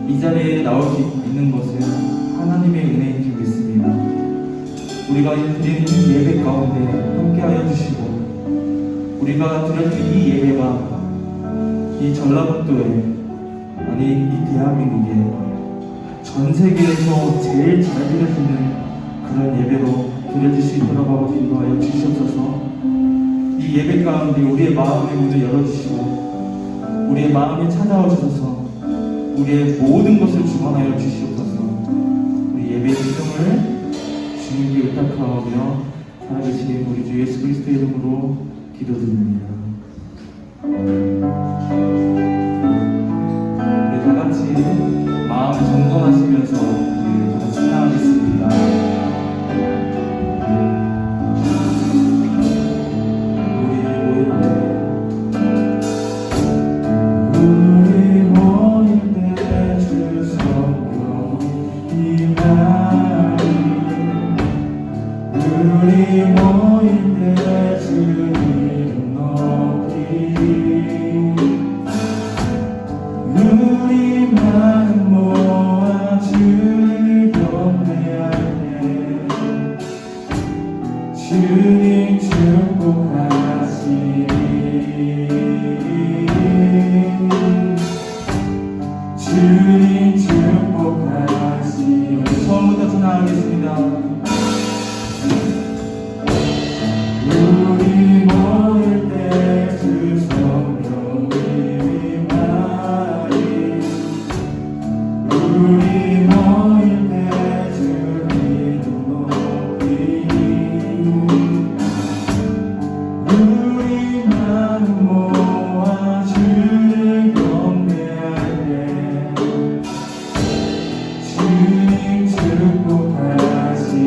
이 자리에 나올 수 있는 것은 하나님의 은혜인 줄 믿습니다. 우리가 드리는 이 예배 가운데 함께하여 주시고, 우리가 드리는 이 예배가 이 전라북도에, 아니 이 대한민국에, 전 세계에서 제일 잘 드려지는 그런 예배로 드려질 수 있도록 아버지 인도하여 주시옵소서. 이 예배 가운데 우리의 마음의 문을 열어주시고, 우리의 마음에 찾아와 주셔서 우리의 모든 것을 주관하여 주시옵소서. 우리 예배의 이름을 주님께 의탁하오며 살아계신 우리 주 예수 그리스도의 이름으로 기도드립니다. 우리 다같이 마음을 정돈하시면서 우리 다같이 찬양하겠습니다. 주님 축복하시리. 주님 축복하시리. 처음부터 찬양하겠습니다. 우리 모일 때 주 성령 임하리. 우리 모일 때 주 이름 높이리. 우리 마음 모아 주를 경배할 때 주님 축복하시리.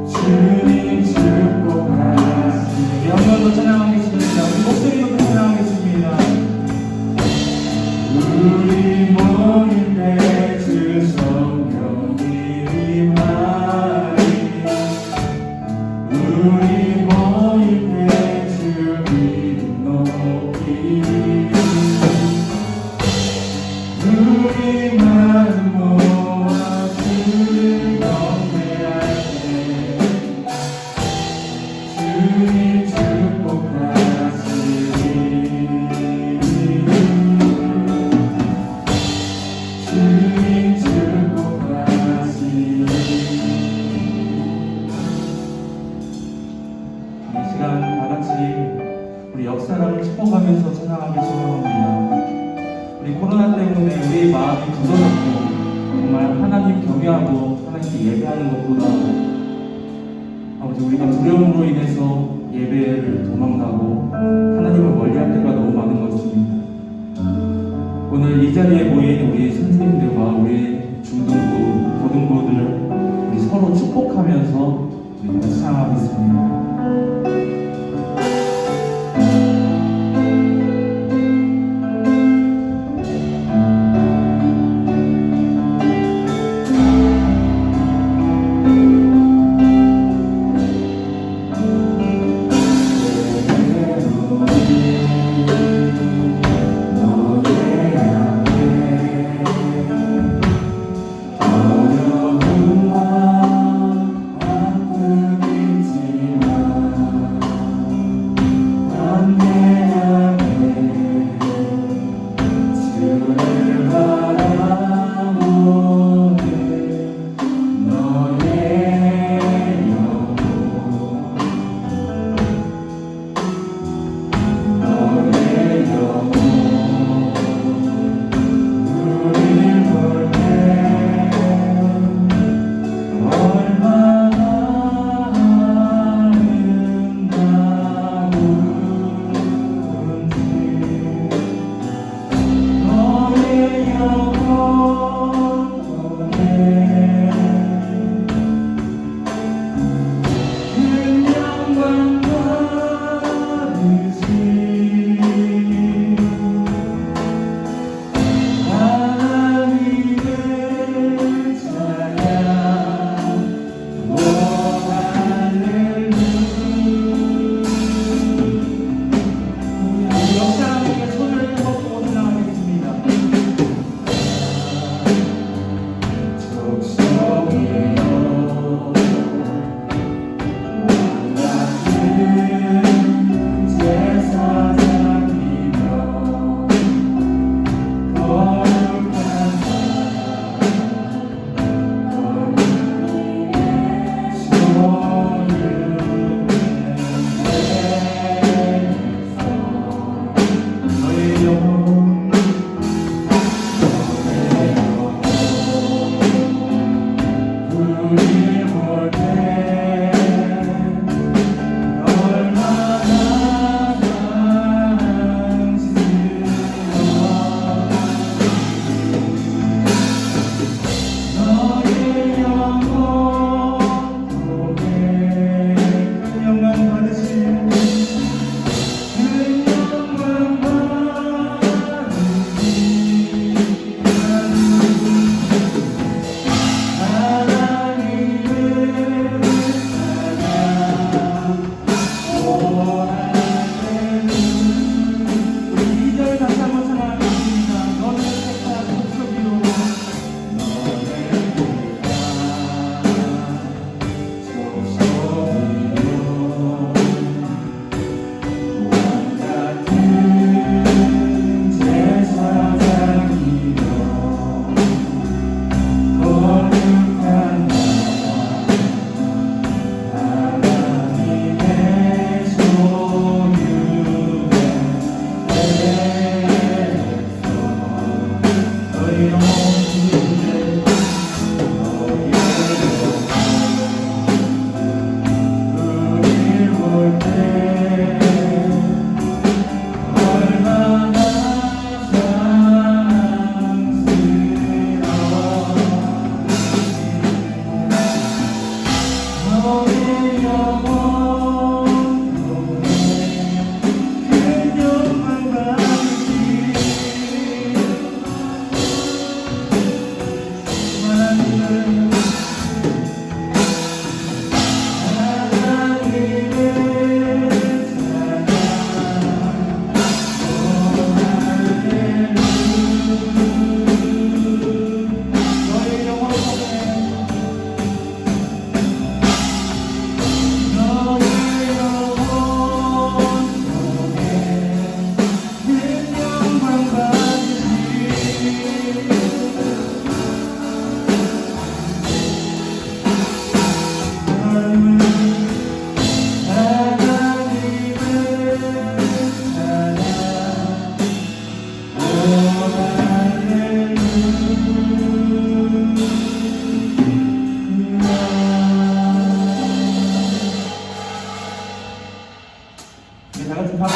주님 축복하시리. 한 번 더 찬양하겠습니다. 우리 목소리 높이 찬양하겠습니다. 우리 모일 때 주 성령 임하리. 우리 모일 때 주 이름 높이리. 우리 마음 모아 주를 경배할 때 주님 축복하시리. 주님 축복하시리. 이 시간 다같이 우리 역사를 축복하면서 찬양하기 소망합니다. 우리 코로나 때문에 우리의 마음이 굳어졌고, 정말 하나님 경외하고 하나님께 예배하는 것보다 아버지 우리가 두려움으로 인해서 예배를 도망가고 하나님을 멀리할 때가 너무 많은 것 같습니다. 오늘 이 자리에 모인 우리 선생님들과 우리 중등부, 고등부들 우리 서로 축복하면서 우리 같이 찬양하겠습니다. 너의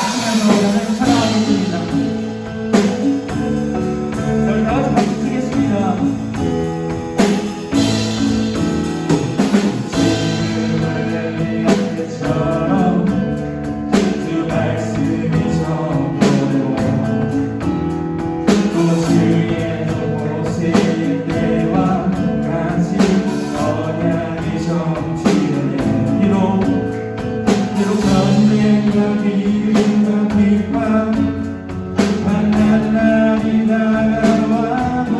하시면서 찬양하겠습니다. 저희 다 같이 박수 치겠습니다. 지금처럼 주 말씀이 정되고 또 주의 보실 때와 같이 언약이 성취되네. 비록 전쟁과 기근과 비판 만난 날이 다가와도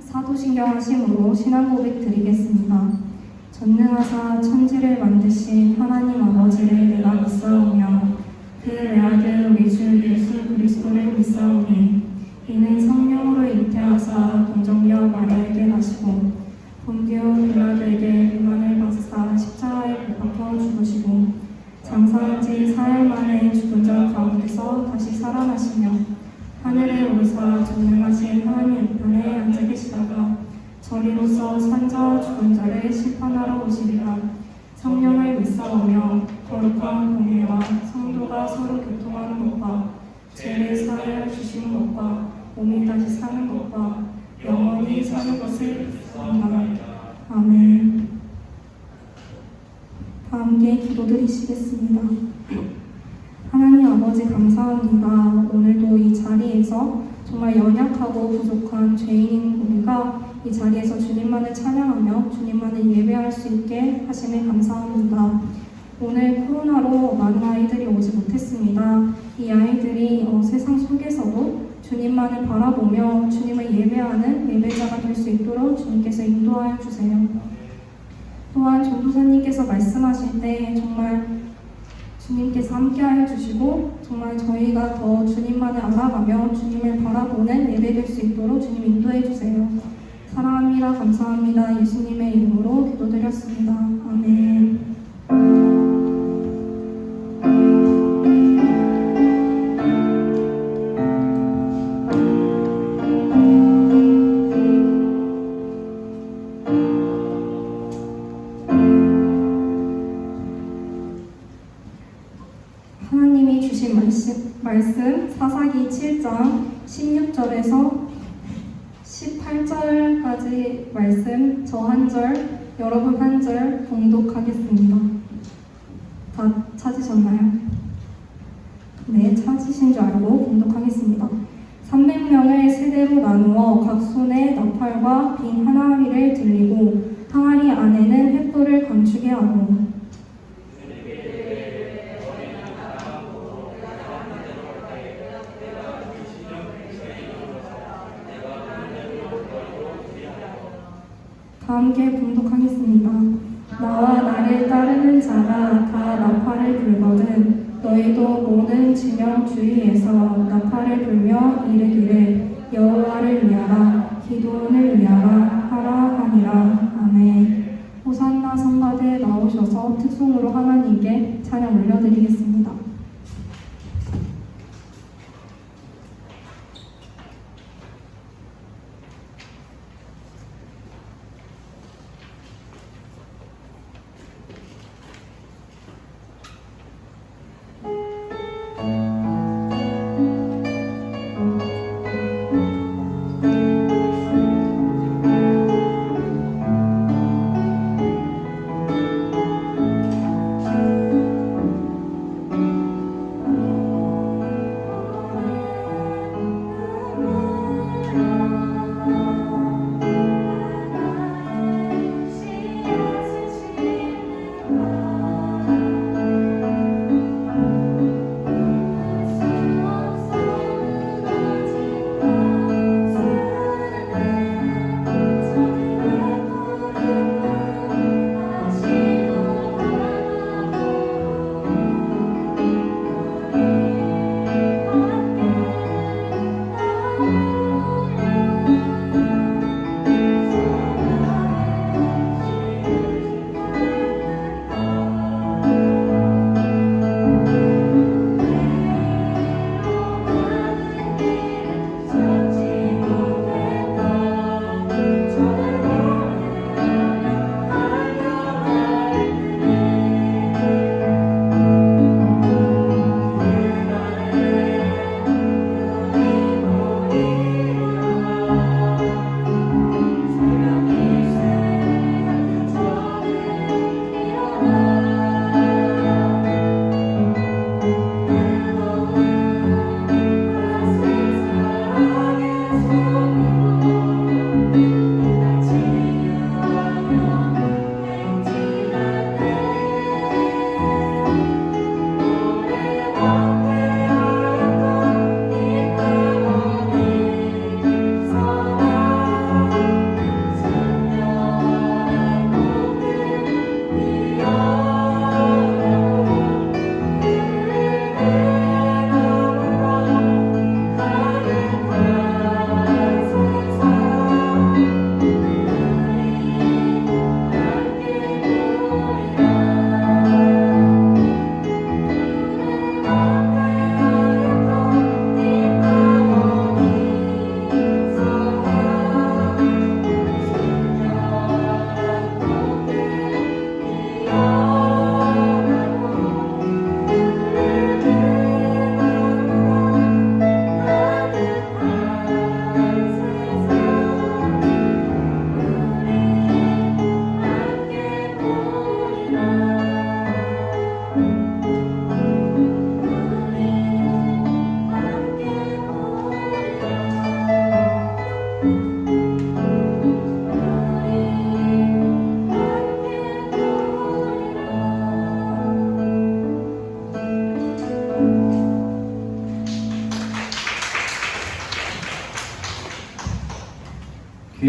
사도신경 하심으로 신앙 고백 드리겠습니다. 전능하사 천지를 만드신 하나님 아버지를 내가 믿사오며 그 외아들 우리 주 예수 그리스도를 믿사오니 이는 성령으로 잉태하사 동정녀 마리아에게 나시고 본디오 빌라도에게 고난을 받으사 십자가에 못 박혀 죽으시고 장사한 지 4일 만에 죽은 자 가운데서 다시 살아나시며 하늘에 오르사 전능하신 하나님 우편에 앉아 계시다가 저리로서 산자와 죽은 자를 심판하러 오시리라. 성령을 믿사오며 거룩한 공예와 성도가 서로 교통하는 것과 죄를 사하여 주시는 것과 몸이 다시 사는 것과 영원히 사는 것을 믿습니다. 아멘. 다 함께 기도드리시겠습니다. 하나님 아버지 감사합니다. 오늘도 이 자리에서 정말 연약하고 부족한 죄인인 우리가 이 자리에서 주님만을 찬양하며 주님만을 예배할 수 있게 하심에 감사합니다. 오늘 코로나로 많은 아이들이 오지 못했습니다. 이 아이들이 세상 속에서도 주님만을 바라보며 주님을 예배하는 예배자가 될 수 있도록 주님께서 인도하여 주세요. 또한 전도사님께서 말씀하실 때 정말 주님께서 함께하여 주시고 정말 저희가 더 주님만을 알아가며 주님을 바라보는 예배 될 수 있도록 주님 인도해 주세요. 사랑합니다. 감사합니다. 예수님의 이름으로 기도드렸습니다. 아멘. 하나님이 주신 말씀 사사기 7장 16절에서 18절까지 말씀 저 한 절, 여러분 한 절 봉독하겠습니다. 다 찾으셨나요? 네, 찾으신 줄 알고 봉독하겠습니다. 300명을 세대로 나누어 각 손에 나팔과 빈 한 항아리를 들리고 항아리 안에는 횃불을 감추게 하고 다 함께 봉독하겠습니다. 나와 나를 따르는 자가 다 나팔을 불거든 너희도 모든 지명 주위에서 나팔을 불며 이르기를 여호와를 위하라 기도원을 위하라 하라 하니라. 아멘. 호산나 성가대 나오셔서 특송으로 하나님께 찬양 올려드리겠습니다.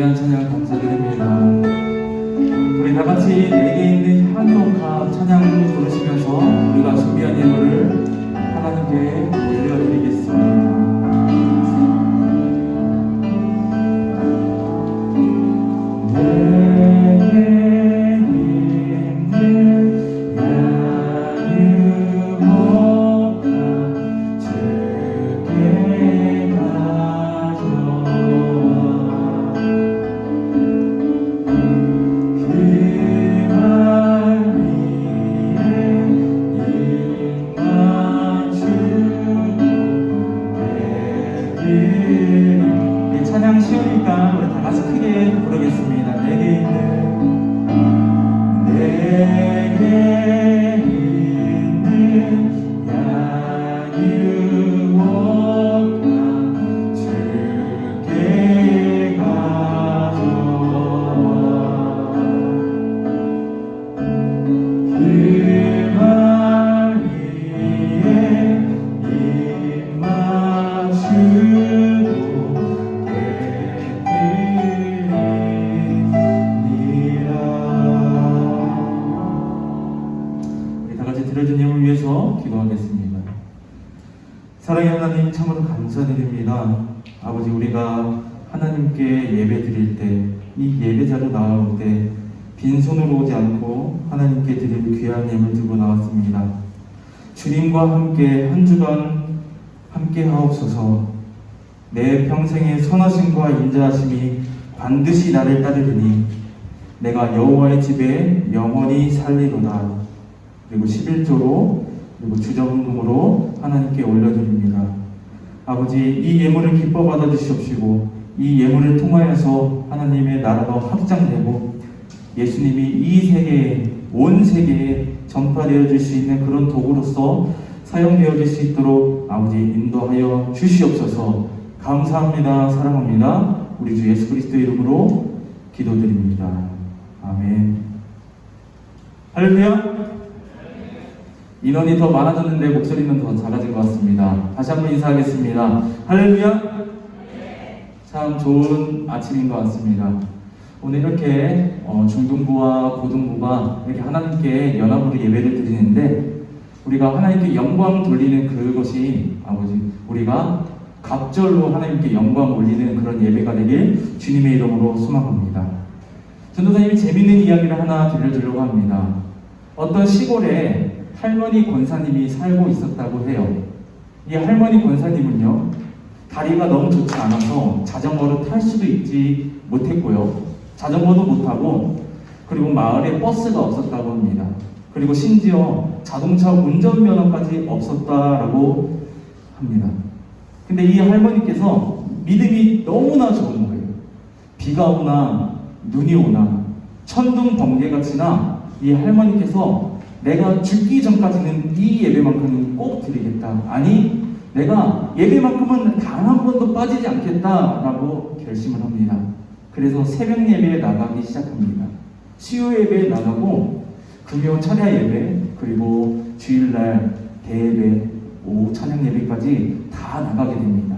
귀한 찬양 감사드립니다. 우리 다 같이 내게 있는 향유가 찬양 부르시면서 우리가 준비한 예물을 하나님께 올려드리겠습니다. 찬양 쉬우니까 우리 다 같이 크게 부르겠습니다. 내게 있는 양유혹과 주께 가져와 그 말 위에 입 맞추고 들어준 예물 위해서 기도하겠습니다. 사랑의 하나님, 참으로 감사드립니다. 아버지, 우리가 하나님께 예배 드릴 때, 이 예배자로 나올 때 빈손으로 오지 않고 하나님께 드릴 귀한 예물 들고 나왔습니다. 주님과 함께 한 주간 함께 하옵소서. 내 평생의 선하심과 인자하심이 반드시 나를 따르리니 내가 여호와의 집에 영원히 살리로다. 그리고 11조로 그리고 주정금으로 하나님께 올려드립니다. 아버지, 이 예물을 기뻐 받아주시옵시고 이 예물을 통하여서 하나님의 나라가 확장되고 예수님이 이 세계에, 온 세계에 전파되어질 수 있는 그런 도구로서 사용되어질 수 있도록 아버지 인도하여 주시옵소서. 감사합니다. 사랑합니다. 우리 주 예수 그리스도의 이름으로 기도드립니다. 아멘. 할렐루야. 인원이 더 많아졌는데 목소리는 더 작아진 것 같습니다. 다시 한번 인사하겠습니다. 할렐루야. 참 좋은 아침인 것 같습니다. 오늘 이렇게 중등부와 고등부가 이렇게 하나님께 연합으로 예배를 드리는데 우리가 하나님께 영광 돌리는 그것이 아버지 우리가 갑절로 하나님께 영광 올리는 그런 예배가 되길 주님의 이름으로 소망합니다. 전도사님이 재밌는 이야기를 하나 들려주려고 합니다. 어떤 시골에 할머니 권사님이 살고 있었다고 해요. 이 할머니 권사님은요, 다리가 너무 좋지 않아서 자전거를 탈 수도 있지 못했고요. 자전거도 못하고, 그리고 마을에 버스가 없었다고 합니다. 그리고 심지어 자동차 운전면허까지 없었다라고 합니다. 근데 이 할머니께서 믿음이 너무나 좋은 거예요. 비가 오나 눈이 오나 천둥 번개가 치나 이 할머니께서 내가 죽기 전까지는 이 예배만큼은 꼭 드리겠다. 아니, 내가 예배만큼은 단 한 번도 빠지지 않겠다라고 결심을 합니다. 그래서 새벽 예배에 나가기 시작합니다. 수요 예배에 나가고 금요 찬양 예배, 그리고 주일날 대예배, 오후 찬양 예배까지 다 나가게 됩니다.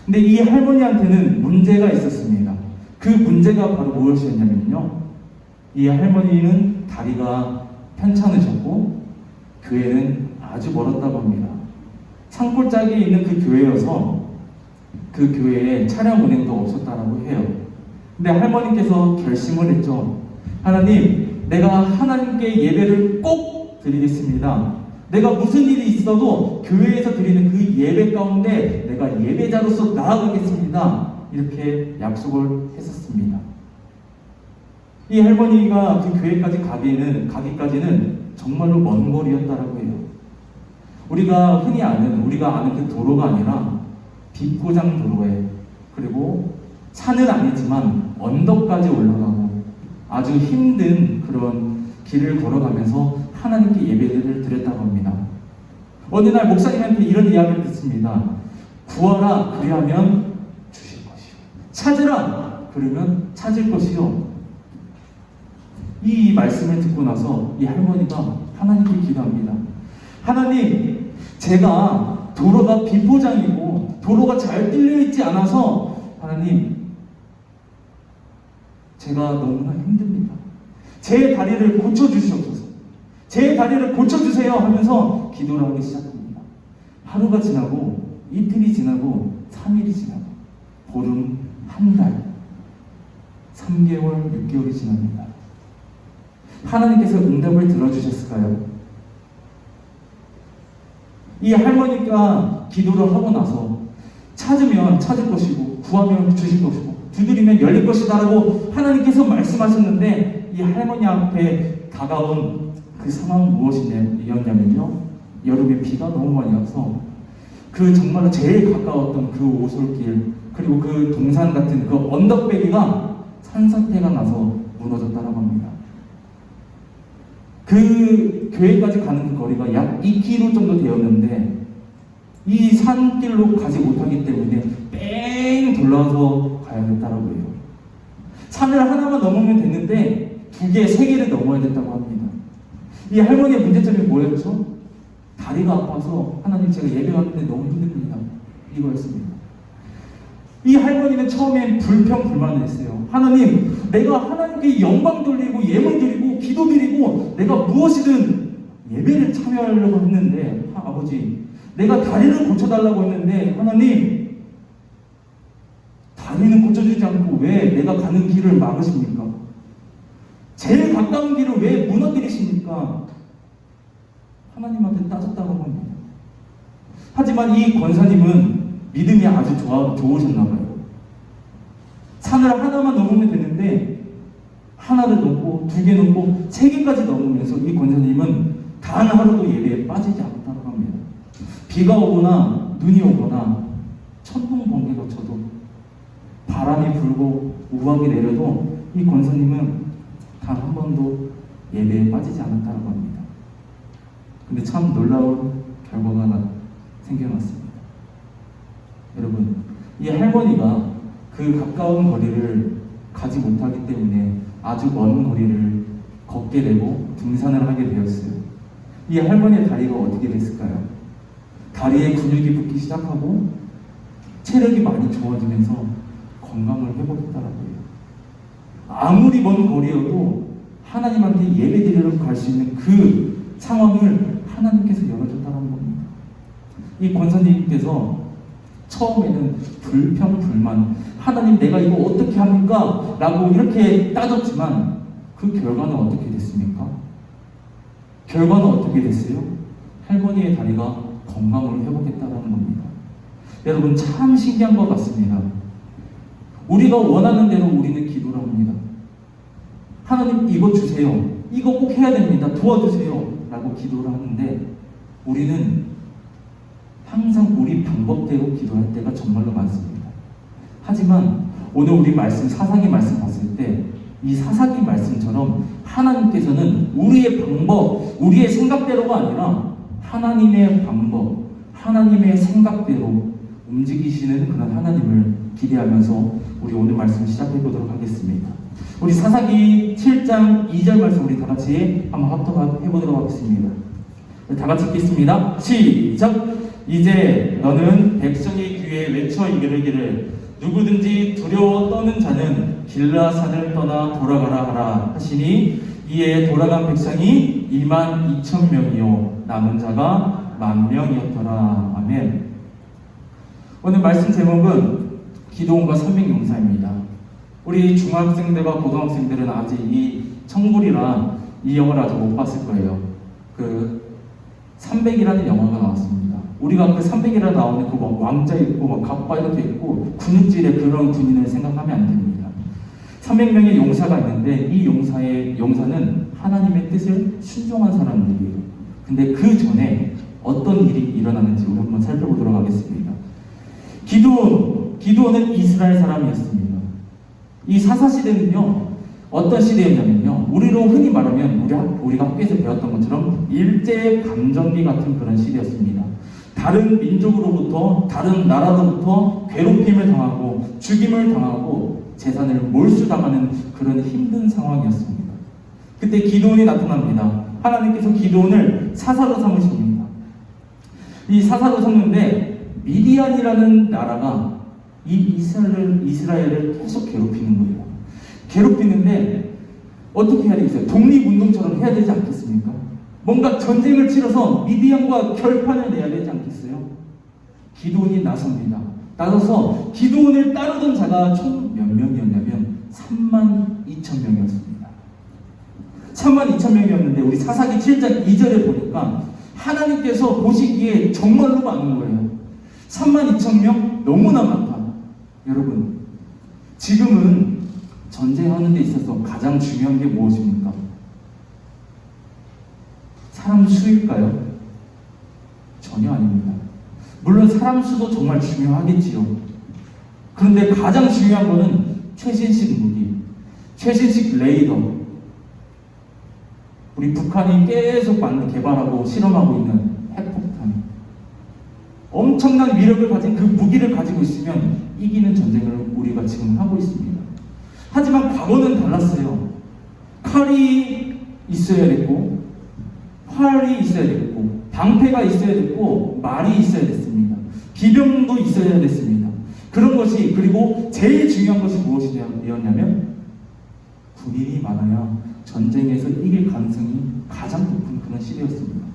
근데 이 할머니한테는 문제가 있었습니다. 그 문제가 바로 무엇이었냐면요, 이 할머니는 다리가 편찮으셨고 교회는 아주 멀었다고 합니다. 산골짜기에 있는 그 교회여서 그 교회에 차량 운행도 없었다라고 해요. 근데 할머니께서 결심을 했죠. 하나님, 내가 하나님께 예배를 꼭 드리겠습니다. 내가 무슨 일이 있어도 교회에서 드리는 그 예배 가운데 내가 예배자로서 나아가겠습니다. 이렇게 약속을 했었습니다. 이 할머니가 그 교회까지 가기까지는 정말로 먼 거리였다라고 해요. 우리가 흔히 우리가 아는 그 도로가 아니라 비포장 도로에, 그리고 산은 아니지만 언덕까지 올라가고 아주 힘든 그런 길을 걸어가면서 하나님께 예배를 드렸다고 합니다. 어느 날 목사님한테 이런 이야기를 듣습니다. 구하라, 그리하면 주실 것이요. 찾으라, 그러면 찾을 것이요. 이 말씀을 듣고 나서 이 할머니가 하나님께 기도합니다. 하나님, 제가 도로가 비포장이고 도로가 잘 뚫려 있지 않아서 하나님, 제가 너무나 힘듭니다. 제 다리를 고쳐주시옵소서. 제 다리를 고쳐주세요 하면서 기도를 하기 시작합니다. 하루가 지나고 이틀이 지나고 3일이 지나고 보름, 한 달, 3개월, 6개월이 지납니다. 하나님께서 응답을 들어주셨을까요? 이 할머니가 기도를 하고 나서 찾으면 찾을 것이고 구하면 주실 것이고 두드리면 열릴 것이다 라고 하나님께서 말씀하셨는데 이 할머니 앞에 다가온 그 상황은 무엇이었냐면요, 여름에 비가 너무 많이 와서 그 정말로 제일 가까웠던 그 오솔길 그리고 그 동산 같은 그 언덕배기가 산사태가 나서 무너졌다고 합니다. 그 교회까지 가는 그 거리가 약 2km 정도 되었는데 이 산길로 가지 못하기 때문에 뺑 돌아서 가야겠다라고 해요. 산을 하나만 넘으면 됐는데 2개, 3개를 넘어야 됐다고 합니다. 이 할머니의 문제점이 뭐였죠? 다리가 아파서 하나님 제가 예배하는데 너무 힘듭니다. 이거였습니다. 이 할머니는 처음엔 불평불만을 했어요. 하나님, 내가 하나님께 영광 돌리고 예물 드리고 기도 드리고 내가 무엇이든 예배를 참여하려고 했는데 아버지, 내가 다리를 고쳐달라고 했는데 하나님, 다리는 고쳐주지 않고 왜 내가 가는 길을 막으십니까? 제일 가까운 길을 왜 무너뜨리십니까? 하나님한테 따졌다고 합니다. 하지만 이 권사님은 믿음이 아주 좋으셨나봐요. 산을 하나만 넘으면 되는데 하나를 넘고 2개 넘고 3개까지 넘으면서 이 권사님은 단 하루도 예배에 빠지지 않았다고 합니다. 비가 오거나 눈이 오거나 천둥 번개가 쳐도 바람이 불고 우박이 내려도 이 권사님은 단 한 번도 예배에 빠지지 않았다고 합니다. 근데 참 놀라운 결과가 생겨났습니다. 여러분, 이 할머니가 그 가까운 거리를 가지 못하기 때문에 아주 먼 거리를 걷게 되고 등산을 하게 되었어요. 이 할머니의 다리가 어떻게 됐을까요? 다리에 근육이 붙기 시작하고 체력이 많이 좋아지면서 건강을 회복했다라고 해요. 아무리 먼 거리여도 하나님한테 예배드리러 갈 수 있는 그 상황을 하나님께서 열어줬다는 겁니다. 이 권사님께서 처음에는 불평불만, 하나님 내가 이거 어떻게 합니까? 라고 이렇게 따졌지만 그 결과는 어떻게 됐습니까? 결과는 어떻게 됐어요? 할머니의 다리가 건강을 회복했다는 겁니다. 여러분, 참 신기한 것 같습니다. 우리가 원하는 대로 우리는 기도를 합니다. 하나님 이거 주세요. 이거 꼭 해야 됩니다. 도와주세요. 라고 기도를 하는데 우리는 항상 우리 방법대로 기도할 때가 정말로 많습니다. 하지만 오늘 우리 말씀, 사사기 말씀 봤을 때 이 사사기 말씀처럼 하나님께서는 우리의 방법, 우리의 생각대로가 아니라 하나님의 방법, 하나님의 생각대로 움직이시는 그런 하나님을 기대하면서 우리 오늘 말씀 시작해 보도록 하겠습니다. 우리 사사기 7장 2절 말씀 우리 다 같이 한번 합독해 보도록 하겠습니다. 다 같이 읽겠습니다. 시작! 이제 너는 백성의 귀에 외쳐 이르기를 누구든지 두려워 떠는 자는 길라산을 떠나 돌아가라 하라 하시니 이에 돌아간 백성이 22,000명이요 남은 자가 10,000명이었더라. 아멘. 오늘 말씀 제목은 기도원과 300용사입니다. 우리 중학생들과 고등학생들은 아직 이 청불이라 이 영화를 아직 못 봤을 거예요. 그 300이라는 영화가 나왔습니다. 우리가 그 300이라 나오는 그 왕자 있고 막 갑바이도 있고 근육질의 그런 군인을 생각하면 안 됩니다. 300명의 용사가 있는데 이 용사는 하나님의 뜻을 순종한 사람들이에요. 근데 그 전에 어떤 일이 일어나는지 우리 한번 살펴보도록 하겠습니다. 기드온은 이스라엘 사람이었습니다. 이 사사시대는요, 어떤 시대였냐면요, 우리로 흔히 말하면 우리가 학교에서 배웠던 것처럼 일제감정기 같은 그런 시대였습니다. 다른 민족으로부터, 다른 나라로부터 괴롭힘을 당하고 죽임을 당하고 재산을 몰수당하는 그런 힘든 상황이었습니다. 그때 기드온이 나타납니다. 하나님께서 기드온을 사사로 삼으십니다. 이 사사로 삼는데 미디안이라는 나라가 이 이스라엘을 계속 괴롭히는 거예요. 괴롭히는데 어떻게 해야 되겠어요? 독립운동처럼 해야 되지 않겠습니까? 뭔가 전쟁을 치러서 미디안과 결판을 내야 되지 않겠어요? 기드온이 나섭니다. 나서서 기드온을 따르던 자가 총 몇 명이었냐면 32,000명이었습니다. 32,000명이었는데 우리 사사기 7장 2절에 보니까 하나님께서 보시기에 정말로 많은 거예요. 32,000명 너무나 많다. 여러분, 지금은 전쟁하는 데 있어서 가장 중요한 게 무엇입니까? 사람 수일까요? 전혀 아닙니다. 물론 사람 수도 정말 중요하겠지요. 그런데 가장 중요한 거는 최신식 무기, 최신식 레이더. 우리 북한이 계속 개발하고 실험하고 있는 핵폭탄. 엄청난 위력을 가진 그 무기를 가지고 있으면 이기는 전쟁을 우리가 지금 하고 있습니다. 하지만 과거는 달랐어요. 칼이 있어야 됐고, 활이 있어야 됐고, 방패가 있어야 됐고, 말이 있어야 됐습니다. 기병도 있어야 됐습니다. 그런 것이, 그리고 제일 중요한 것이 무엇이었냐면 군인이 많아야 전쟁에서 이길 가능성이 가장 높은 그런 시대였습니다.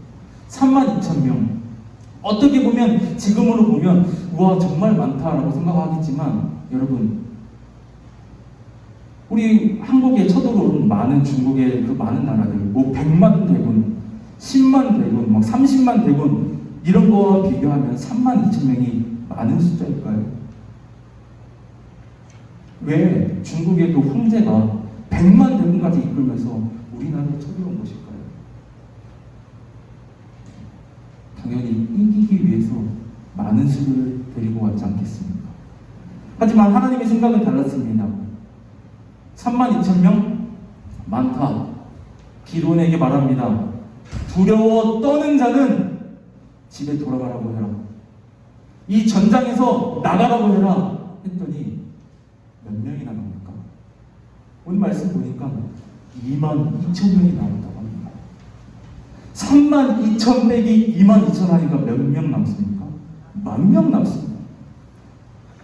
32,000명. 어떻게 보면, 지금으로 보면 우와 정말 많다라고 생각하겠지만, 여러분, 우리 한국에 쳐들어온 많은 중국의 그 많은 나라들, 뭐 100만 대군, 10만 대군, 막 30만 대군, 이런 거와 비교하면 32,000명이 많은 숫자일까요? 왜 중국의 그 황제가 100만 대군까지 이끌면서 우리나라에 쳐들어온 것일까요? 당연히 이기기 위해서 많은 수를 데리고 왔지 않겠습니까? 하지만 하나님의 생각은 달랐습니다. 32,000명? 많다. 기드온에게 말합니다. 두려워 떠는 자는 집에 돌아가라고 해라. 이 전장에서 나가라고 해라. 했더니 몇 명이 나갑니까? 오늘 말씀 보니까 22,000명이 나온다고 합니다. 32,000 빼기 22,000 하니까 몇 명 남습니까? 10,000명 남습니다.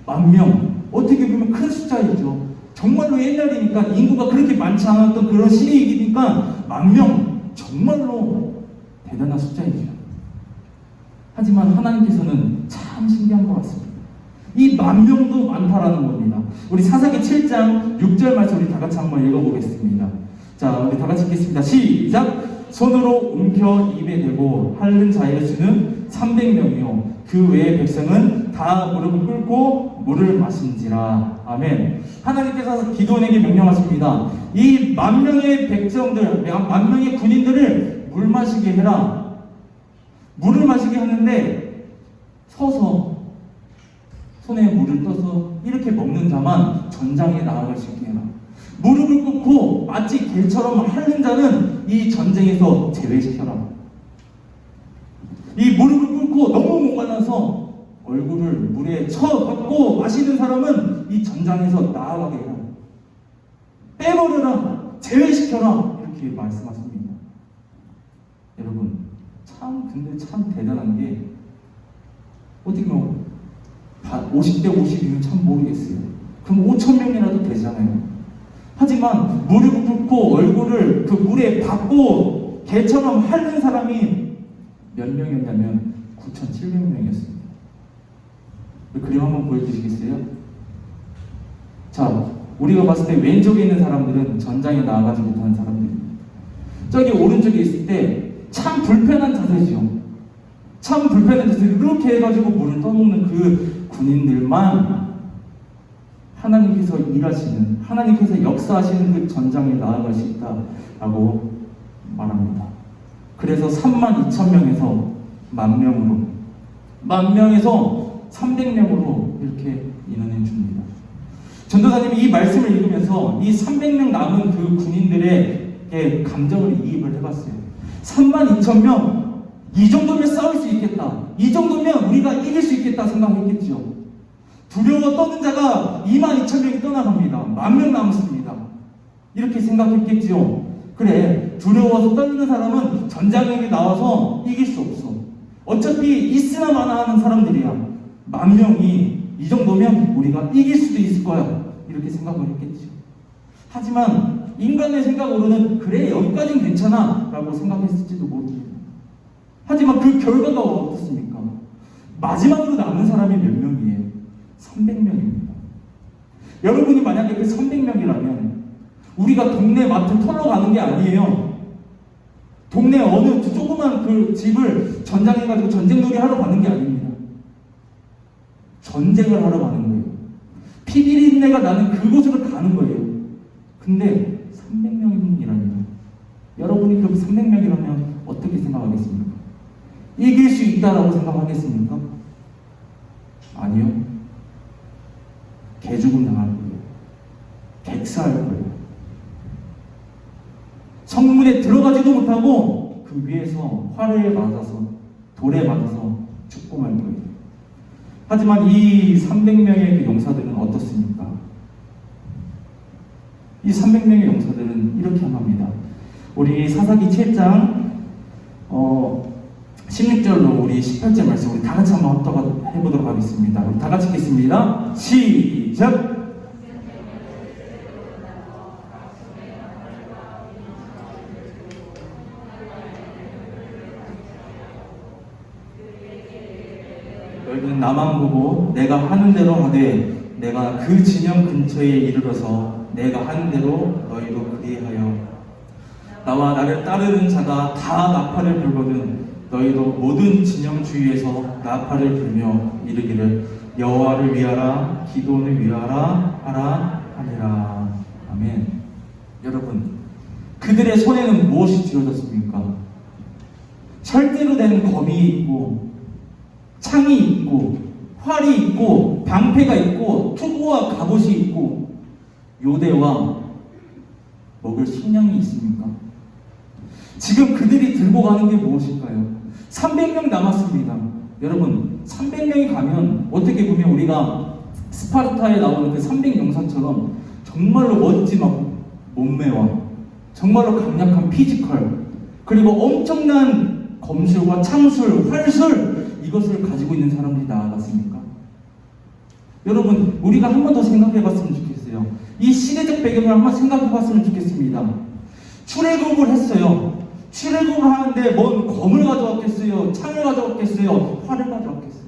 10,000. 어떻게 보면 큰 숫자이죠. 정말로 옛날이니까 인구가 그렇게 많지 않았던 그런 시기이니까 10,000. 정말로 대단한 숫자이죠. 하지만 하나님께서는 참 신기한 것 같습니다. 이 10,000명도 많다라는 겁니다. 우리 사사기 7장 6절 말씀 우리 다 같이 한번 읽어보겠습니다. 자, 우리 다 같이 읽겠습니다. 시작! 손으로 움켜 입에 대고 핥는 자의 수는 300명이요. 그 외의 백성은 다 무릎을 꿇고 물을 마신지라. 아멘. 하나님께서 기드온에게 명령하십니다. 이 10,000명의 백성들, 10,000명의 군인들을 물 마시게 해라. 물을 마시게 하는데 서서 손에 물을 떠서 이렇게 먹는 자만 전장에 나아갈 수 있게 해라. 무릎을 꿇고 마치 개처럼 핥는 자는 이 전쟁에서 제외시켜라. 이 무릎을 꿇고 너무 목말라서 얼굴을 물에 쳐박고 마시는 사람은 이 전장에서 나아가게 해라. 빼버려라. 제외시켜라. 이렇게 말씀하십니다. 여러분, 근데 참 대단한 게, 어떻게 보면 50대 50이면 참 모르겠어요. 그럼 5,000명이라도 되잖아요. 하지만 무릎을 꿇고 얼굴을 그 물에 박고 개처럼 핥는 사람이 몇 명이었냐면 9,700명이었습니다. 그림 한번 보여주시겠어요? 자, 우리가 봤을 때 왼쪽에 있는 사람들은 전장에 나아가지 못하는 사람들입니다. 저기 오른쪽에 있을 때 참 불편한 자세죠. 참 불편한 자세. 이렇게 해가지고 물을 떠먹는 그 군인들만 하나님께서 일하시는, 하나님께서 역사하시는 그 전장에 나아갈 수 있다라고 말합니다. 그래서 32,000명에서 10,000명으로, 10,000명에서 300명으로 이렇게 인원해 줍니다. 전도사님이 이 말씀을 읽으면서 이 300명 남은 그 군인들의 감정을 이입을 해봤어요. 32,000명, 이 정도면 싸울 수 있겠다. 이 정도면 우리가 이길 수 있겠다 생각했겠죠. 두려워 떠는 자가 22,000명이 떠나갑니다. 10,000명 남습니다. 이렇게 생각했겠죠. 그래, 두려워서 떨리는 사람은 전장에 나와서 이길 수 없어. 어차피 있으나 마나 하는 사람들이야. 10,000명이 이 정도면 우리가 이길 수도 있을 거야. 이렇게 생각을 했겠죠. 하지만 인간의 생각으로는 그래 여기까지는 괜찮아 라고 생각했을지도 모릅니다. 하지만 그 결과가 어떻습니까? 마지막으로 남은 사람이 몇 명이에요? 300명입니다. 여러분이 만약에 그 300명이라면 우리가 동네 마트 털러 가는 게 아니에요. 동네 어느 조그만 그 집을 전장해가지고 전쟁놀이 하러 가는 게 아닙니다. 전쟁을 하러 가는 거예요. 피비린내가 나는 그곳으로 가는 거예요. 근데 300명이라면 여러분이 그 300명이라면 어떻게 생각하겠습니까? 이길 수 있다라고 생각하겠습니까? 아니요. 개죽음 당할 거예요. 객사할 거예요. 성문에 들어가지도 못하고 그 위에서 활에 맞아서 돌에 맞아서 죽고 말 거예요. 하지만 이 300명의 그 용사들은 어떻습니까? 이 300명의 용사들은 이렇게 합니다. 우리 사사기 7장 16절로 우리 18절 말씀 우리 다 같이 한번 해보도록 하겠습니다. 우리 다 같이 읽겠습니다. 시작! 너희는 나만 보고 내가 하는 대로 하되 내가 그 진영 근처에 이르러서 내가 하는 대로 너희도 그리하여 나와 나를 따르는 자가 다 나팔을 불거든 너희도 모든 진영 주위에서 나팔을 불며 이르기를 여호와를 위하라 기도원을 위하라 하라 하니라. 아멘. 여러분 그들의 손에는 무엇이 쥐어졌습니까? 철대로 된 검이 있고 창이 있고 활이 있고 방패가 있고 투구와 갑옷이 있고 요대와 먹을 식량이 있습니까? 지금 그들이 들고 가는 게 무엇일까요? 300명 남았습니다. 여러분 300명이 가면 어떻게 보면 우리가 스파르타에 나오는 그 300용사처럼 정말로 멋진 몸매와 정말로 강력한 피지컬 그리고 엄청난 검술과 창술, 활술 이것을 가지고 있는 사람들이 나아갔습니까? 여러분 우리가 한 번 더 생각해 봤으면 좋겠어요. 이 시대적 배경을 한번 생각해 봤으면 좋겠습니다. 출애굽을 했어요. 출애굽을 하는데 뭔 검을 가져왔겠어요? 창을 가져왔겠어요? 활을 가져왔겠어요?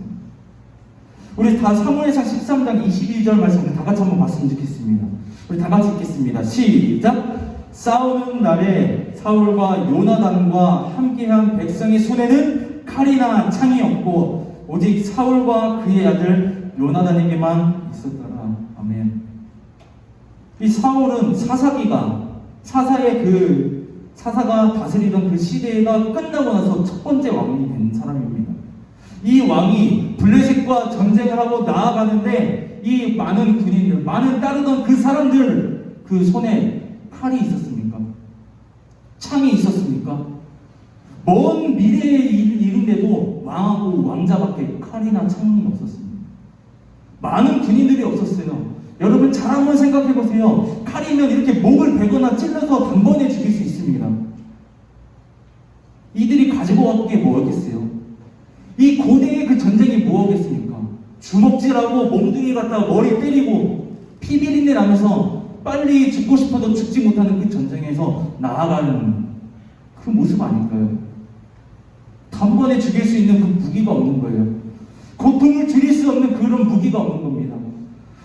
우리 다 사무엘상 13장 22절 말씀을 다 같이 한번 봤으면 좋겠습니다. 우리 다 같이 읽겠습니다. 시작! 싸우는 날에 사울과 요나단과 함께한 백성의 손에는 칼이나 창이 없고 오직 사울과 그의 아들 요나단에게만 있었더라. 아멘. 이 사울은 사사가 다스리던 그 시대가 끝나고 나서 첫 번째 왕이 된 사람입니다. 이 왕이 블레셋과 전쟁을 하고 나아가는데 이 많은 군인들, 많은 따르던 그 사람들 그 손에 칼이 있었습니까? 창이 있었습니까? 먼 미래에 이른데도 왕하고 왕자밖에 칼이나 창이 없었습니다. 많은 군인들이 없었어요. 여러분 잘 한번 생각해 보세요. 칼이면 이렇게 목을 베거나 찔러서 단번에 죽일 수 있습니다. 이들이 가지고 왔던 게 뭐였겠어요? 이 고대의 그 전쟁이 뭐겠습니까? 주먹질하고 몽둥이 갖다가 머리 때리고 피비린내 나면서 빨리 죽고 싶어도 죽지 못하는 그 전쟁에서 나아가는 그 모습 아닐까요? 단번에 죽일 수 있는 그 무기가 없는 거예요. 고통을 줄일 수 없는 그런 무기가 없는 겁니다.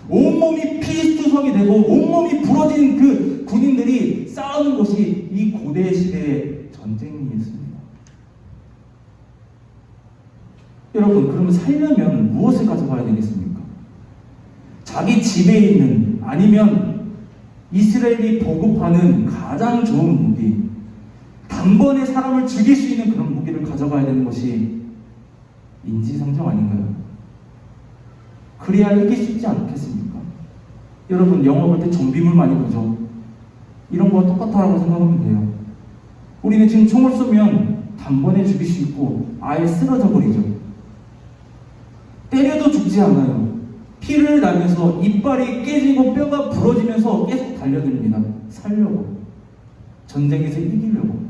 온몸이 피투성이 되고 온몸이 부러진 그 군인들이 싸우는 것이 이 고대 시대의 전쟁이었습니다. 여러분 그러면 살려면 무엇을 가져가야 되겠습니까? 자기 집에 있는 아니면 이스라엘이 보급하는 가장 좋은 무기 단번에 사람을 죽일 수 있는 그런 무기를 가져가야 되는 것이 인지상정 아닌가요? 그래야 이길 수 있지 않겠습니까? 여러분 영화 볼 때 좀비물 많이 보죠? 이런 거와 똑같다라고 생각하면 돼요. 우리는 지금 총을 쏘면 단번에 죽일 수 있고 아예 쓰러져 버리죠. 때려도 죽지 않아요. 피를 나면서 이빨이 깨지고 뼈가 부러지면서 계속 달려듭니다. 살려고. 전쟁에서 이기려고.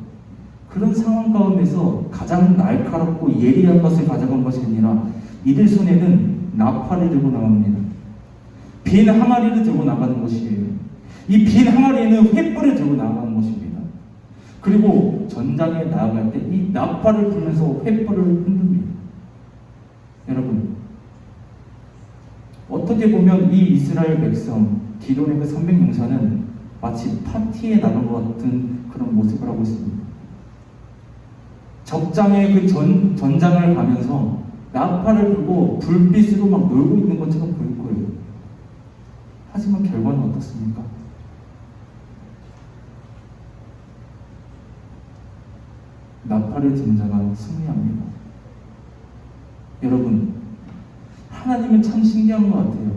그런 상황 가운데서 가장 날카롭고 예리한 것을 가져간 것이 아니라 이들 손에는 나팔을 들고 나옵니다. 빈 항아리를 들고 나가는 것이에요. 이 빈 항아리에는 횃불을 들고 나아가는 것입니다. 그리고 전장에 나아갈 때 이 나팔을 불면서 횃불을 흔듭니다. 여러분, 어떻게 보면 이 이스라엘 백성 기돈의 그 300용사는 마치 파티에 나간 것 같은 그런 모습을 하고 있습니다. 적장의 그 전장을 가면서 나팔을 불고 불빛으로 막 놀고 있는 것처럼 보일 거예요. 하지만 결과는 어떻습니까? 나팔을 든 자가 승리합니다. 여러분, 하나님은 참 신기한 것 같아요.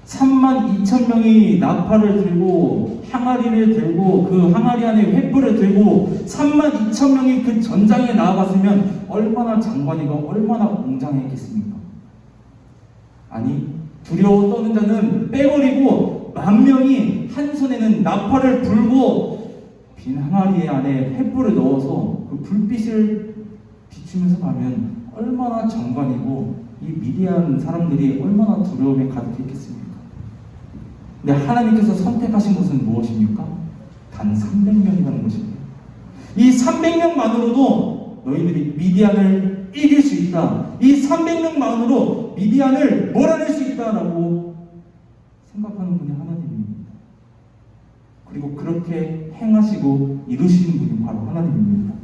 32,000명이 나팔을 들고 항아리를 들고 그 항아리 안에 횃불을 들고 32,000명이 그 전장에 나아갔으면 얼마나 장관이고 얼마나 웅장했겠습니까? 아니, 두려워 떠는 자는 빼버리고 10,000명이 한 손에는 나팔을 불고 빈 항아리 안에 횃불을 넣어서 그 불빛을 비추면서 가면 얼마나 장관이고 이 미디안 사람들이 얼마나 두려움에 가득했겠습니까? 근데 하나님께서 선택하신 것은 무엇입니까? 단 300명이라는 것입니다. 이 300명만으로도 너희들이 미디안을 이길 수 있다. 이 300명만으로 미디안을 몰아낼 수 있다라고 생각하는 분이 하나님입니다. 그리고 그렇게 행하시고 이루시는 분이 바로 하나님입니다.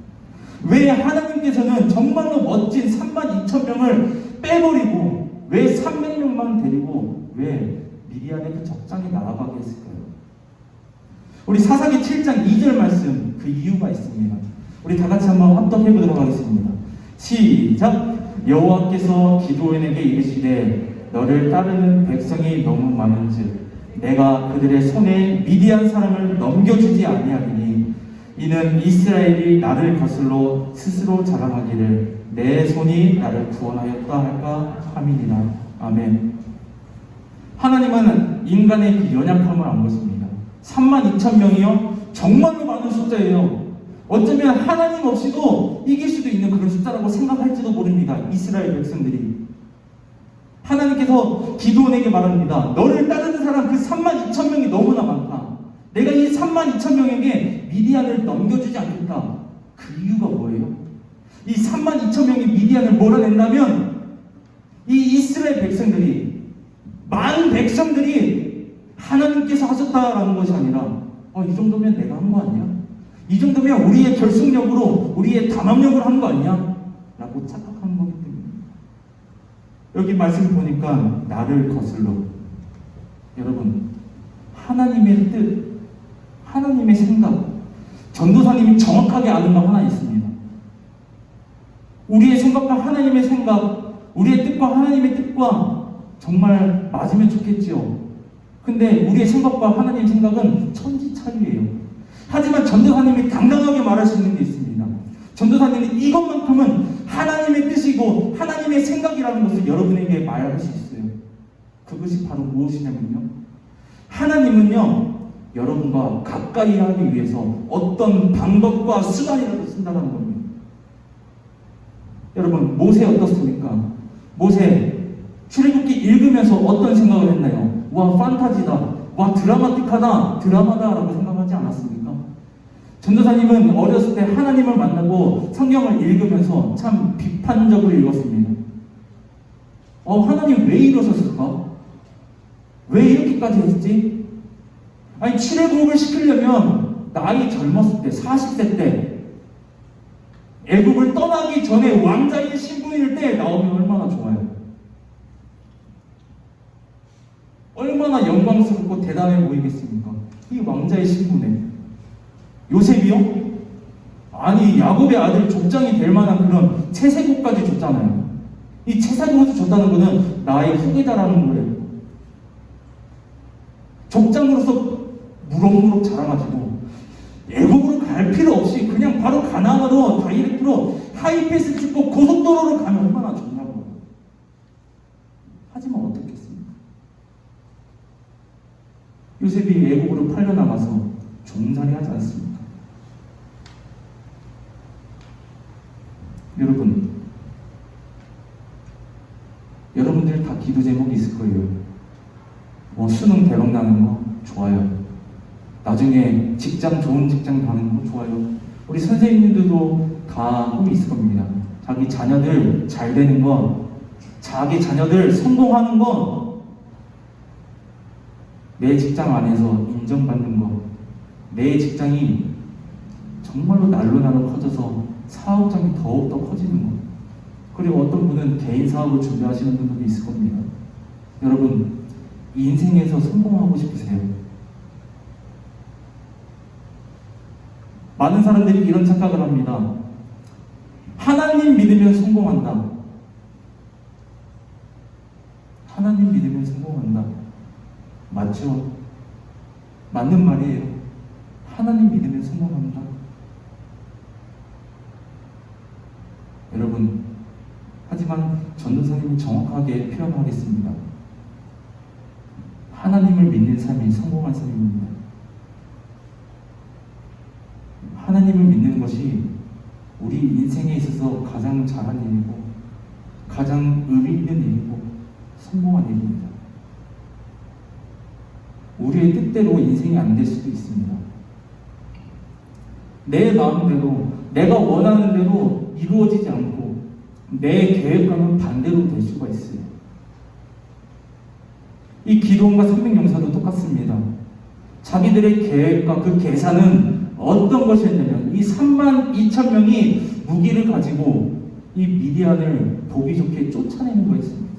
왜 하나님께서는 정말로 멋진 32,000명을 빼버리고 왜 300명만 데리고 왜 미디안의 그 적장에 나아가게 했을까요? 우리 사사기 7장 2절 말씀, 그 이유가 있습니다. 우리 다 같이 한번 합독해 보도록 하겠습니다. 시작! 여호와께서 기드온에게 이르시되 너를 따르는 백성이 너무 많은즉 내가 그들의 손에 미디안 사람을 넘겨주지 아니하리니 이는 이스라엘이 나를 거슬러 스스로 자랑하기를 내 손이 나를 구원하였다 할까 함이니라. 아멘. 하나님은 인간의 그 연약함을 안 보십니다. 32,000명이요? 정말로 많은 숫자예요. 어쩌면 하나님 없이도 이길 수도 있는 그런 숫자라고 생각할지도 모릅니다. 이스라엘 백성들이. 하나님께서 기드온에게 말합니다. 너를 따르는 사람 그 32,000명이 너무나 많다. 내가 이 32,000명에게 미디안을 넘겨주지 않겠다. 그 이유가 뭐예요? 이 32,000명이 미디안을 몰아낸다면 이 이스라엘 백성들이 많은 백성들이 하나님께서 하셨다라는 것이 아니라 이 정도면 내가 한 거 아니야? 이 정도면 우리의 결속력으로 우리의 담합력으로 한 거 아니야? 라고 착각하는 거기 때문에 여기 말씀 보니까 나를 거슬러 여러분 하나님의 뜻 하나님의 생각 전도사님이 정확하게 아는 거 하나 있습니다. 우리의 생각과 하나님의 생각 우리의 뜻과 하나님의 뜻과 정말 맞으면 좋겠지요. 근데 우리의 생각과 하나님의 생각은 천지차이예요. 하지만 전도사님이 당당하게 말할 수 있는 게 있습니다. 전도사님은 이것만큼은 하나님의 뜻이고 하나님의 생각이라는 것을 여러분에게 말할 수 있어요. 그것이 바로 무엇이냐면요. 하나님은요 여러분과 가까이 하기 위해서 어떤 방법과 수단이라도 쓴다는 겁니다. 여러분 모세 어떻습니까? 모세 출애굽기 읽으면서 어떤 생각을 했나요? 와 판타지다, 와 드라마틱하다, 드라마다라고 생각하지 않았습니까? 전도사님은 어렸을 때 하나님을 만나고 성경을 읽으면서 참 비판적으로 읽었습니다. 하나님 왜 이러셨을까? 왜 이렇게까지 했지? 아니 출애굽을 시키려면 나이 젊었을 때 40세 때 애굽을 떠나기 전에 왕자인 신분일 때 나오면 얼마나 좋아요. 얼마나 영광스럽고 대단해 보이겠습니까? 이 왕자의 신분에 요셉이요? 아니 야곱의 아들 족장이 될 만한 그런 채색옷까지 줬잖아요. 이 채색옷을 줬다는 것은 나의 후계자라는 거예요. 족장으로서 무럭무럭 자라가지고 애국으로 갈 필요 없이 그냥 바로 가나안으로 다이렉트로 하이패스 찍고 고속도로로 가면 얼마나 좋냐고. 하지만 어떻겠습니까? 요셉이 애국으로 팔려나가서 종살이 하지 않습니까? 여러분, 여러분들 다 기도 제목이 있을 거예요. 수능 대박 나는 거 좋아요. 나중에 좋은 직장 가는 거 좋아요. 우리 선생님들도 다 꿈이 있을 겁니다. 자기 자녀들 잘 되는 건, 자기 자녀들 성공하는 건, 내 직장 안에서 인정받는 것, 내 직장이 정말로 날로 커져서 사업장이 더욱더 커지는 것, 그리고 어떤 분은 개인 사업을 준비하시는 분들도 있을 겁니다. 여러분, 인생에서 성공하고 싶으세요? 많은 사람들이 이런 착각을 합니다. 하나님 믿으면 성공한다. 하나님 믿으면 성공한다. 맞죠? 맞는 말이에요. 하나님 믿으면 성공한다. 여러분, 하지만 전도사님이 정확하게 표현하겠습니다. 하나님을 믿는 삶이 성공한 삶입니다. 하나님을 믿는 것이 우리 인생에 있어서 가장 잘한 일이고, 가장 의미 있는 일이고, 성공한 일입니다. 우리의 뜻대로 인생이 안 될 수도 있습니다. 내 마음대로, 내가 원하는 대로 이루어지지 않고 내 계획과는 반대로 될 수가 있어요. 이 기도원과 생명용사도 똑같습니다. 자기들의 계획과 그 계산은 어떤 것이었냐면, 이 32,000명이 무기를 가지고 이 미디안을 보기 좋게 쫓아내는 거였습니다.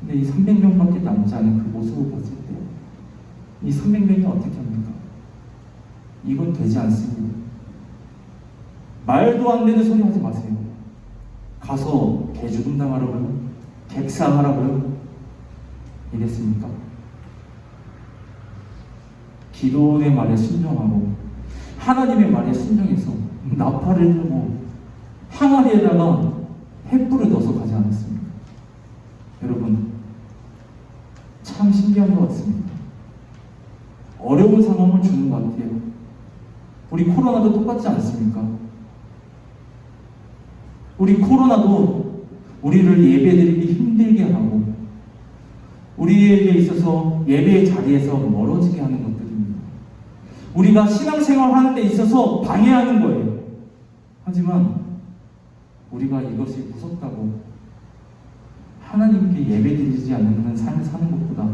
근데 이 300명밖에 남지 않은 그 모습을 봤을 때 이 300명이 어떻게 합니까? 이건 되지 않습니다. 말도 안 되는 소리 하지 마세요. 가서 개죽음 당하라고요? 객사하라고요? 이랬습니까? 기도의 말에 순종하고 하나님의 말에 순종해서 나팔을 들고 항아리에다가 횃불을 넣어서 가지 않았습니다. 여러분, 참 신기한 것 같습니다. 어려운 상황을 주는 것 같아요. 우리 코로나도 똑같지 않습니까? 우리 코로나도 우리를 예배드리기 힘들게 하고, 우리에게 있어서 예배의 자리에서 멀어지게 하는 것들입니다. 우리가 신앙생활 하는 데 있어서 방해하는 거예요. 하지만 우리가 이것이 무섭다고 하나님께 예배드리지 않는 삶을 사는 것보다,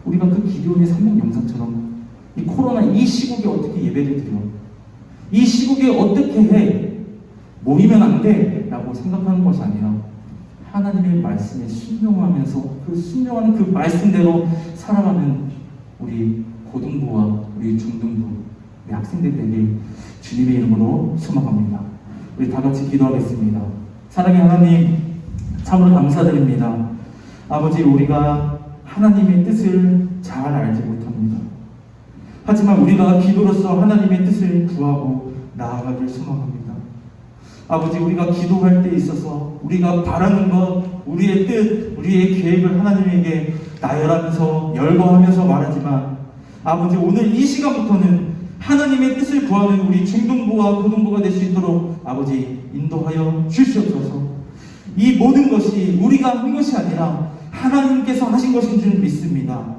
우리가 그 기도원의 300영상처럼 이 코로나 이 시국에 어떻게 예배를 드려, 이 시국에 어떻게 해, 모이면 안 돼 라고 생각하는 것이 아니라 하나님의 말씀에 순종하면서 그 순종하는 그 말씀대로 살아가는 우리 고등부와 우리 중등부, 우리 학생들 되길 주님의 이름으로 소망합니다. 우리 다 같이 기도하겠습니다. 사랑의 하나님, 참으로 감사드립니다. 아버지, 우리가 하나님의 뜻을 잘 알지 못합니다. 하지만 우리가 기도로서 하나님의 뜻을 구하고 나아가길 소망합니다. 아버지, 우리가 기도할 때 있어서 우리가 바라는 것, 우리의 뜻, 우리의 계획을 하나님에게 나열하면서 열거하면서 말하지만, 아버지, 오늘 이 시간부터는 하나님의 뜻을 구하는 우리 중등부와 고등부가 될 수 있도록 아버지 인도하여 주시옵소서. 이 모든 것이 우리가 한 것이 아니라 하나님께서 하신 것인 줄 믿습니다.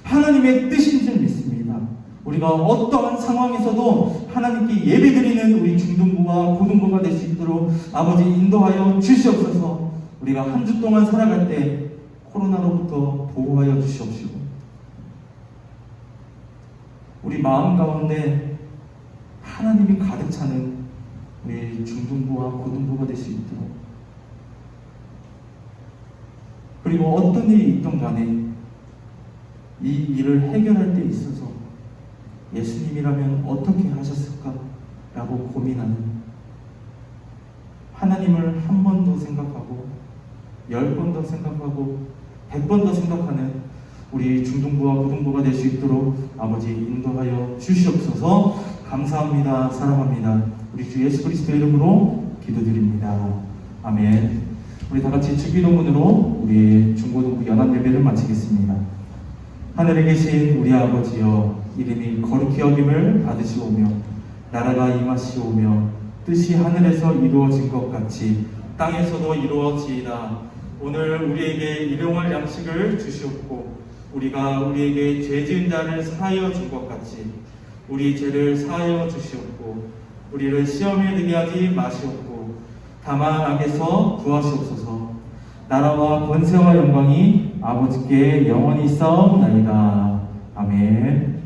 하나님의 뜻인 줄 믿습니다. 우리가 어떠한 상황에서도 하나님께 예배드리는 우리 중등부와 고등부가 될 수 있도록 아버지 인도하여 주시옵소서. 우리가 한 주 동안 살아갈 때 코로나로부터 보호하여 주시옵시고, 우리 마음 가운데 하나님이 가득 차는 우리 중등부와 고등부가 될 수 있도록, 그리고 어떤 일이 있던 간에 이 일을 해결할 때 있어서 예수님이라면 어떻게 하셨을까? 라고 고민하는, 하나님을 한 번 더 생각하고 10번 더 생각하고 100번 더 생각하는 우리 중등부와 고등부가 될 수 있도록 아버지 인도하여 주시옵소서. 감사합니다. 사랑합니다. 우리 주 예수 그리스도의 이름으로 기도드립니다. 아멘. 우리 다 같이 주기도문으로 우리 중고등부 연합 예배를 마치겠습니다. 하늘에 계신 우리 아버지여, 이름이 거룩히 여김을 받으시오며 나라가 임하시오며 뜻이 하늘에서 이루어진 것 같이 땅에서도 이루어지이다. 오늘 우리에게 일용할 양식을 주시옵고 우리가 우리에게 죄 지은 자를 사하여 준 것 같이 우리 죄를 사하여 주시옵고 우리를 시험에 들게 하지 마시옵고 다만 악에서 구하시옵소서. 나라와 권세와 영광이 아버지께 영원히 있사옵나이다. 아멘.